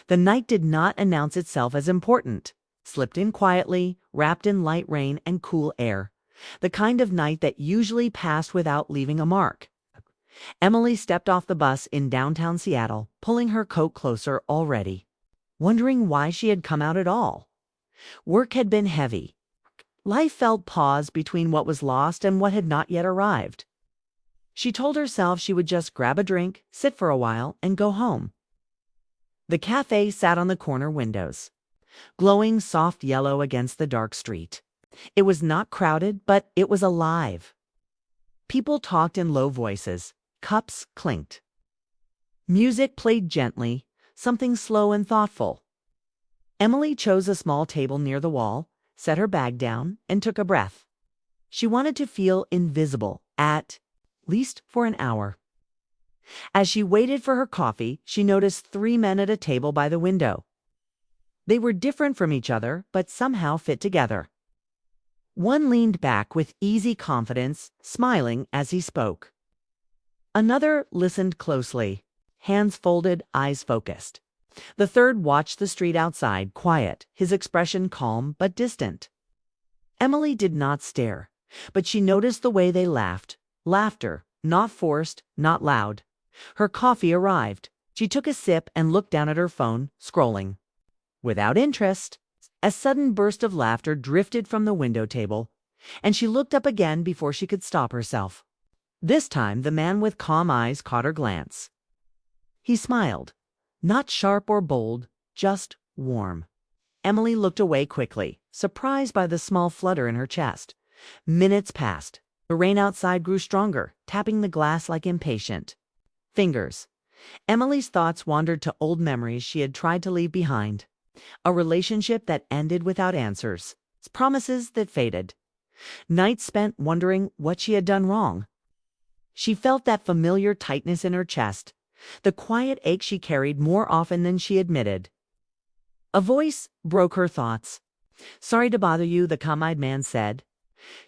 The night did not announce itself as important. Slipped in quietly, wrapped in light rain and cool air. The kind of night that usually passed without leaving a mark. Emily stepped off the bus in downtown Seattle, pulling her coat closer already, wondering why she had come out at all. Work had been heavy. Life felt paused between what was lost and what had not yet arrived. She told herself she would just grab a drink, sit for a while, and go home. The cafe sat on the corner windows, glowing soft yellow against the dark street. It was not crowded, but it was alive. People talked in low voices. Cups clinked. Music played gently, something slow and thoughtful. Emily chose a small table near the wall, set her bag down, and took a breath. She wanted to feel invisible, at least for an hour. As she waited for her coffee, she noticed 3 men at a table by the window. They were different from each other, but somehow fit together. One leaned back with easy confidence, smiling as he spoke. Another listened closely, hands folded, eyes focused. The third watched the street outside, quiet, his expression calm but distant. Emily did not stare, but she noticed the way they laughed. Laughter, not forced, not loud. Her coffee arrived. She took a sip and looked down at her phone, scrolling. Without interest, a sudden burst of laughter drifted from the window table, and she looked up again before she could stop herself. This time the man with calm eyes caught her glance. He smiled, not sharp or bold, just warm. Emily looked away quickly, surprised by the small flutter in her chest. Minutes passed. The rain outside grew stronger, tapping the glass like impatient fingers. Emily's thoughts wandered to old memories she had tried to leave behind. A relationship that ended without answers. Promises that faded. Nights spent wondering what she had done wrong. She felt that familiar tightness in her chest, the quiet ache she carried more often than she admitted. A voice broke her thoughts. "Sorry to bother you," the calm-eyed man said.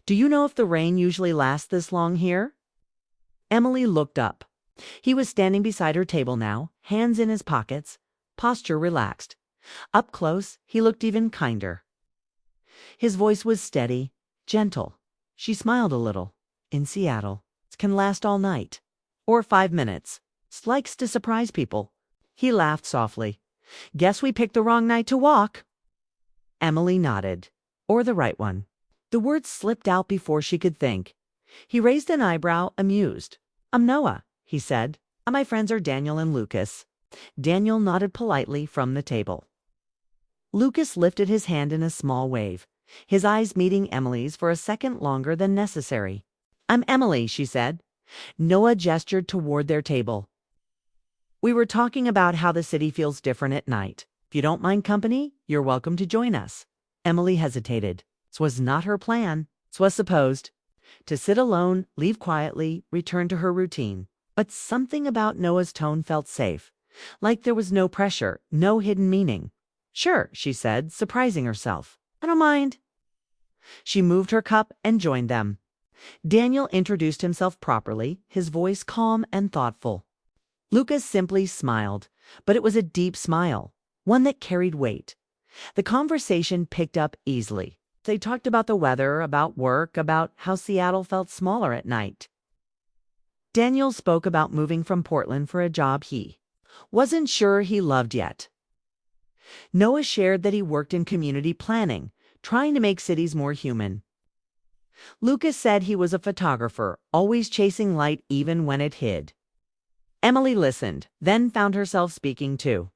"Do you know if the rain usually lasts this long here?" Emily looked up. He was standing beside her table now, hands in his pockets, posture relaxed. Up close, he looked even kinder. His voice was steady, gentle. She smiled a little. In Seattle, it can last all night. Or 5 minutes. Likes to surprise people. He laughed softly. "Guess we picked the wrong night to walk." Emily nodded. Or the right one. The words slipped out before she could think. He raised an eyebrow, amused. "I'm Noah," he said. "And my friends are Daniel and Lucas." Daniel nodded politely from the table. Lucas lifted his hand in a small wave, his eyes meeting Emily's for a second longer than necessary. "I'm Emily," she said. Noah gestured toward their table. "We were talking about how the city feels different at night. If you don't mind company, you're welcome to join us." Emily hesitated. This was not her plan. This was supposed to sit alone, leave quietly, return to her routine. But something about Noah's tone felt safe, like there was no pressure, no hidden meaning. "Sure," she said, surprising herself. "I don't mind." She moved her cup and joined them. Daniel introduced himself properly, his voice calm and thoughtful. Lucas simply smiled, but it was a deep smile, one that carried weight. The conversation picked up easily. They talked about the weather, about work, about how Seattle felt smaller at night. Daniel spoke about moving from Portland for a job he wasn't sure he loved yet. Noah shared that he worked in community planning, trying to make cities more human. Lucas said he was a photographer, always chasing light even when it hid. Emily listened, then found herself speaking too.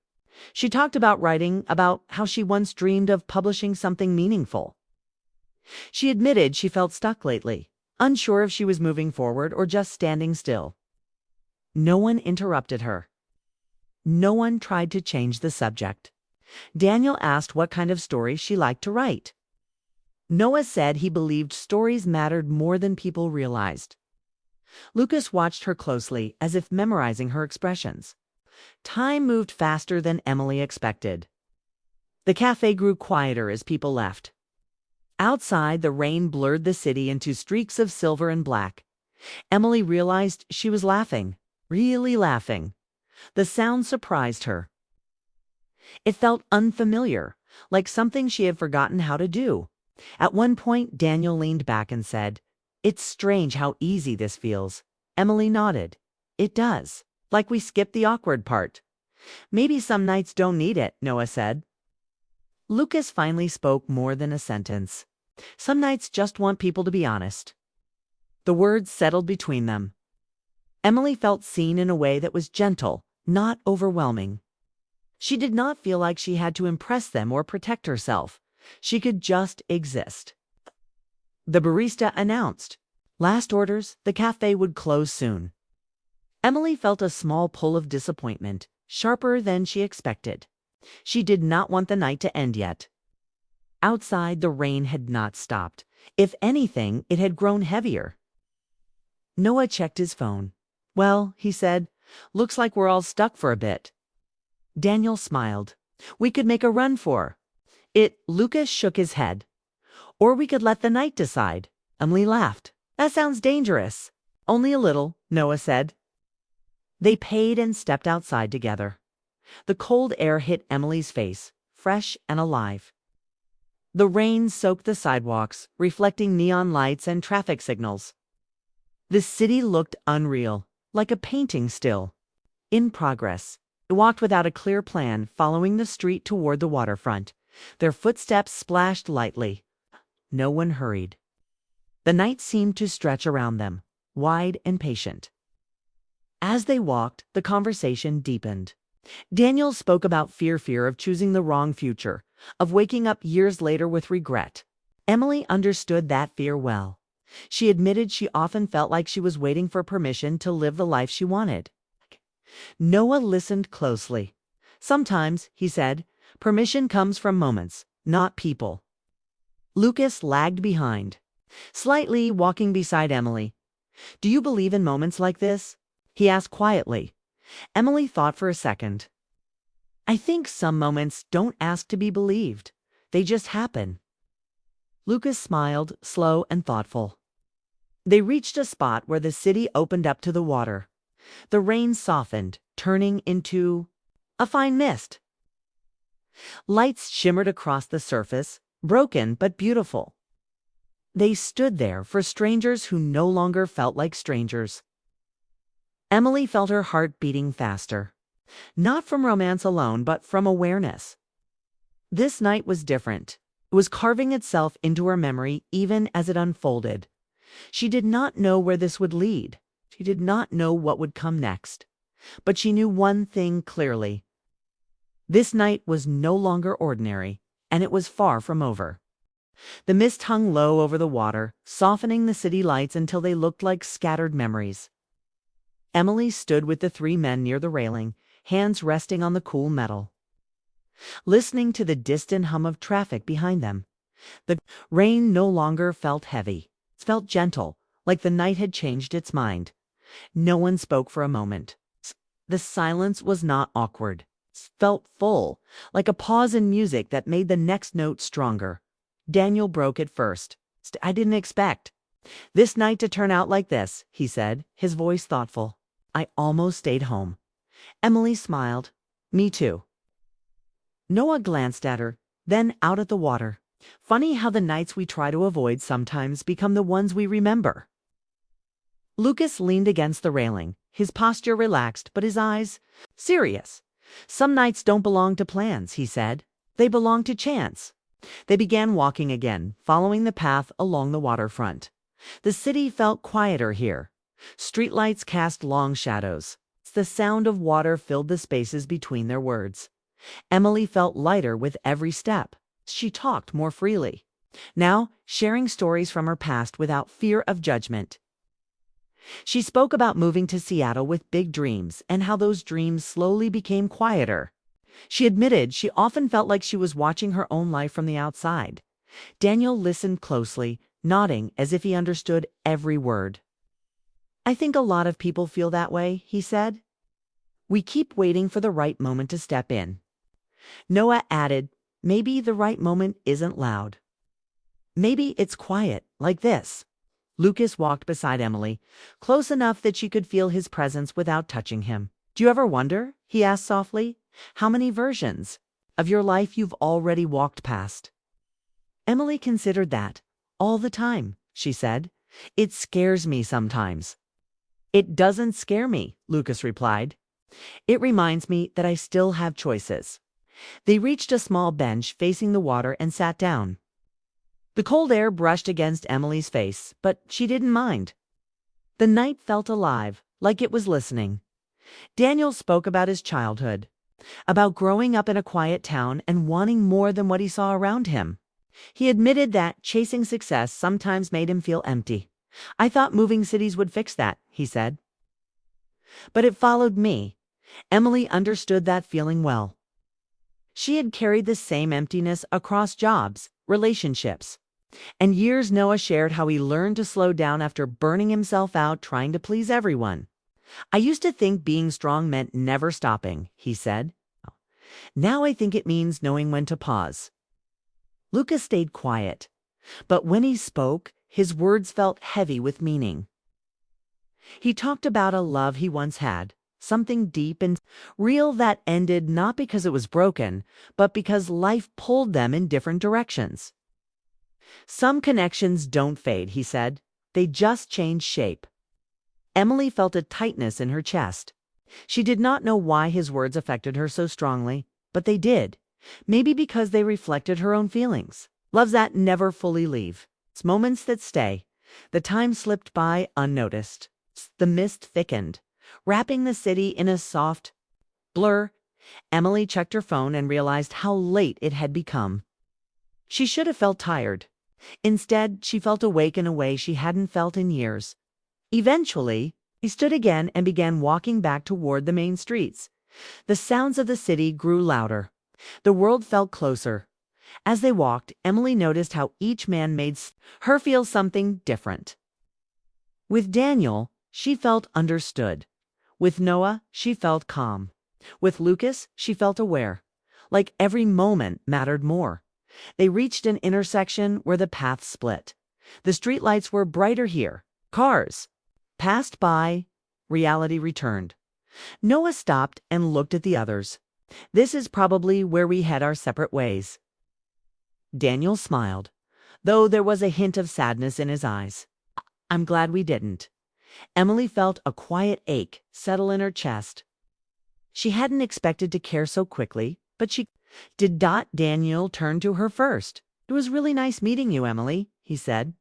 She talked about writing, about how she once dreamed of publishing something meaningful. She admitted she felt stuck lately, unsure if she was moving forward or just standing still. No one interrupted her. No one tried to change the subject. Daniel asked what kind of stories she liked to write. Noah said he believed stories mattered more than people realized. Lucas watched her closely, as if memorizing her expressions. Time moved faster than Emily expected. The cafe grew quieter as people left. Outside, the rain blurred the city into streaks of silver and black. Emily realized she was laughing, really laughing. The sound surprised her. It felt unfamiliar, like something she had forgotten how to do. At one point, Daniel leaned back and said, "It's strange how easy this feels." Emily nodded. "It does. Like we skipped the awkward part." "Maybe some nights don't need it," Noah said. Lucas finally spoke more than a sentence. "Some nights just want people to be honest." The words settled between them. Emily felt seen in a way that was gentle, not overwhelming. She did not feel like she had to impress them or protect herself. She could just exist. The barista announced, "Last orders, the cafe would close soon." Emily felt a small pull of disappointment, sharper than she expected. She did not want the night to end yet. Outside, the rain had not stopped. If anything, it had grown heavier. Noah checked his phone. "Well," he said, "looks like we're all stuck for a bit." Daniel smiled. "We could make a run for it." Lucas shook his head. "Or we could let the night decide." Emily laughed. "That sounds dangerous." "Only a little," Noah said. They paid and stepped outside together. The cold air hit Emily's face, fresh and alive. The rain soaked the sidewalks, reflecting neon lights and traffic signals. The city looked unreal, like a painting still, in progress. They walked without a clear plan, following the street toward the waterfront. Their footsteps splashed lightly. No one hurried. The night seemed to stretch around them, wide and patient. As they walked, the conversation deepened. Daniel spoke about fear of choosing the wrong future, of waking up years later with regret. Emily understood that fear well. She admitted she often felt like she was waiting for permission to live the life she wanted. Noah listened closely. "Sometimes," he said, "permission comes from moments, not people." Lucas lagged behind, slightly, walking beside Emily. "Do you believe in moments like this?" he asked quietly. Emily thought for a second. "I think some moments don't ask to be believed. They just happen." Lucas smiled, slow and thoughtful. They reached a spot where the city opened up to the water. The rain softened, turning into a fine mist. Lights shimmered across the surface, broken but beautiful. They stood there for strangers who no longer felt like strangers. Emily felt her heart beating faster. Not from romance alone, but from awareness. This night was different. It was carving itself into her memory even as it unfolded. She did not know where this would lead. She did not know what would come next. But she knew one thing clearly. This night was no longer ordinary, and it was far from over. The mist hung low over the water, softening the city lights until they looked like scattered memories. Emily stood with the three men near the railing, hands resting on the cool metal, listening to the distant hum of traffic behind them. The rain no longer felt heavy. It felt gentle, like the night had changed its mind. No one spoke for a moment. The silence was not awkward. It felt full, like a pause in music that made the next note stronger. Daniel broke it first. "I didn't expect this night to turn out like this," he said, his voice thoughtful. "I almost stayed home." Emily smiled. "Me too." Noah glanced at her, then out at the water. "Funny how the nights we try to avoid sometimes become the ones we remember." Lucas leaned against the railing, his posture relaxed, but his eyes serious. "Some nights don't belong to plans," he said. "They belong to chance." They began walking again, following the path along the waterfront. The city felt quieter here. Streetlights cast long shadows. The sound of water filled the spaces between their words. Emily felt lighter with every step. She talked more freely, now sharing stories from her past without fear of judgment. She spoke about moving to Seattle with big dreams and how those dreams slowly became quieter. She admitted she often felt like she was watching her own life from the outside. Daniel listened closely, nodding as if he understood every word. "I think a lot of people feel that way," he said. "We keep waiting for the right moment to step in." Noah added, "Maybe the right moment isn't loud. Maybe it's quiet, like this." Lucas walked beside Emily, close enough that she could feel his presence without touching him. "Do you ever wonder," he asked softly, "how many versions of your life you've already walked past. Emily considered that. All the time, she said. It scares me sometimes. It doesn't scare me, Lucas replied. It reminds me that I still have choices. They reached a small bench facing the water and sat down. The cold air brushed against Emily's face, but she didn't mind. The night felt alive, like it was listening. Daniel spoke about his childhood, about growing up in a quiet town and wanting more than what he saw around him. He admitted that chasing success sometimes made him feel empty. I thought moving cities would fix that, he said. But it followed me. Emily understood that feeling well. She had carried the same emptiness across jobs, relationships, and years. Noah shared how he learned to slow down after burning himself out trying to please everyone. I used to think being strong meant never stopping, he said. Now I think it means knowing when to pause. Lucas stayed quiet, but when he spoke, his words felt heavy with meaning. He talked about a love he once had, something deep and real that ended not because it was broken, but because life pulled them in different directions. Some connections don't fade, he said. They just change shape. Emily felt a tightness in her chest. She did not know why his words affected her so strongly, but they did. Maybe because they reflected her own feelings. Loves that never fully leave. It's moments that stay. The time slipped by unnoticed. The mist thickened, wrapping the city in a soft blur. Emily checked her phone and realized how late it had become. She should have felt tired. Instead, she felt awake in a way she hadn't felt in years. Eventually, he stood again and began walking back toward the main streets. The sounds of the city grew louder. The world felt closer. As they walked, Emily noticed how each man made her feel something different. With Daniel, she felt understood. With Noah, she felt calm. With Lucas, she felt aware. Like every moment mattered more. They reached an intersection where the paths split. The streetlights were brighter here. Cars passed by. Reality returned. Noah stopped and looked at the others. This is probably where we head our separate ways. Daniel smiled, though there was a hint of sadness in his eyes. I'm glad we didn't. Emily felt a quiet ache settle in her chest. She hadn't expected to care so quickly, but she did. Daniel turned to her first. It was really nice meeting you, Emily, he said.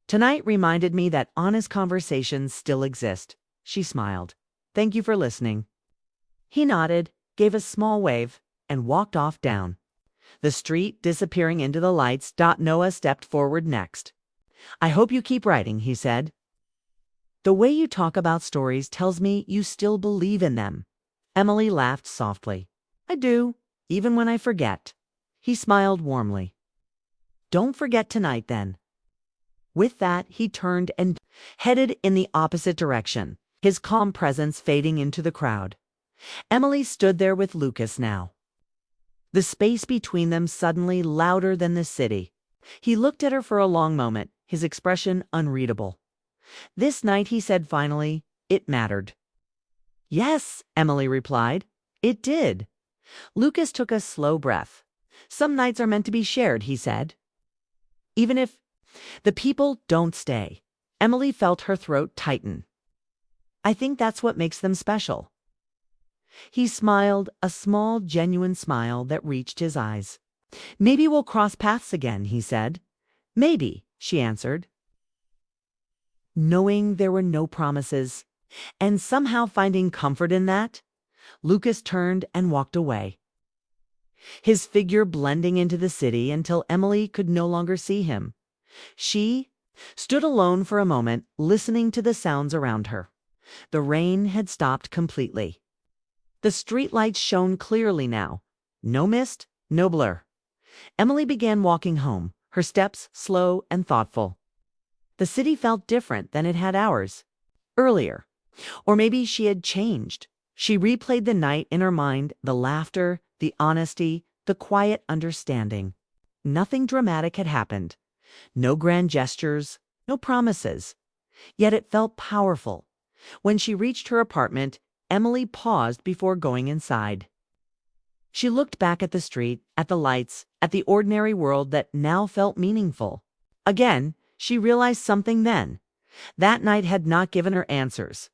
Tonight reminded me that honest conversations still exist. She smiled. Thank you for listening. He nodded, gave a small wave, and walked off down the street, disappearing into the lights. Noah stepped forward next. I hope you keep writing, he said. The way you talk about stories tells me you still believe in them. Emily laughed softly. I do, even when I forget. He smiled warmly. Don't forget tonight, then. With that, he turned and headed in the opposite direction, his calm presence fading into the crowd. Emily stood there with Lucas now. The space between them suddenly louder than the city. He looked at her for a long moment, his expression unreadable. This night, he said finally, it mattered. Yes, Emily replied. It did. Lucas took a slow breath. Some nights are meant to be shared, he said. Even if the people don't stay. Emily felt her throat tighten. I think that's what makes them special. He smiled, a small, genuine smile that reached his eyes. Maybe we'll cross paths again, he said. Maybe, she answered. Knowing there were no promises, and somehow finding comfort in that, Lucas turned and walked away, his figure blending into the city until Emily could no longer see him. She stood alone for a moment, listening to the sounds around her. The rain had stopped completely. The streetlights shone clearly now. No mist, no blur. Emily began walking home, her steps slow and thoughtful. The city felt different than it had hours earlier. Or maybe she had changed. She replayed the night in her mind, the laughter, the honesty, the quiet understanding. Nothing dramatic had happened. No grand gestures, no promises. Yet it felt powerful. When she reached her apartment, Emily paused before going inside. She looked back at the street, at the lights, at the ordinary world that now felt meaningful. Again, she realized something then. That night had not given her answers.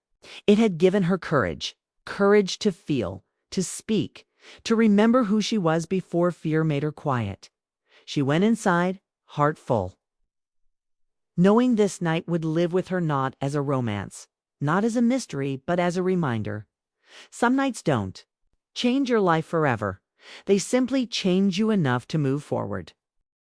It had given her courage. Courage to feel, to speak, to remember who she was before fear made her quiet. She went inside, heart full, knowing this night would live with her not as a romance, not as a mystery, but as a reminder. Some nights don't change your life forever. They simply change you enough to move forward.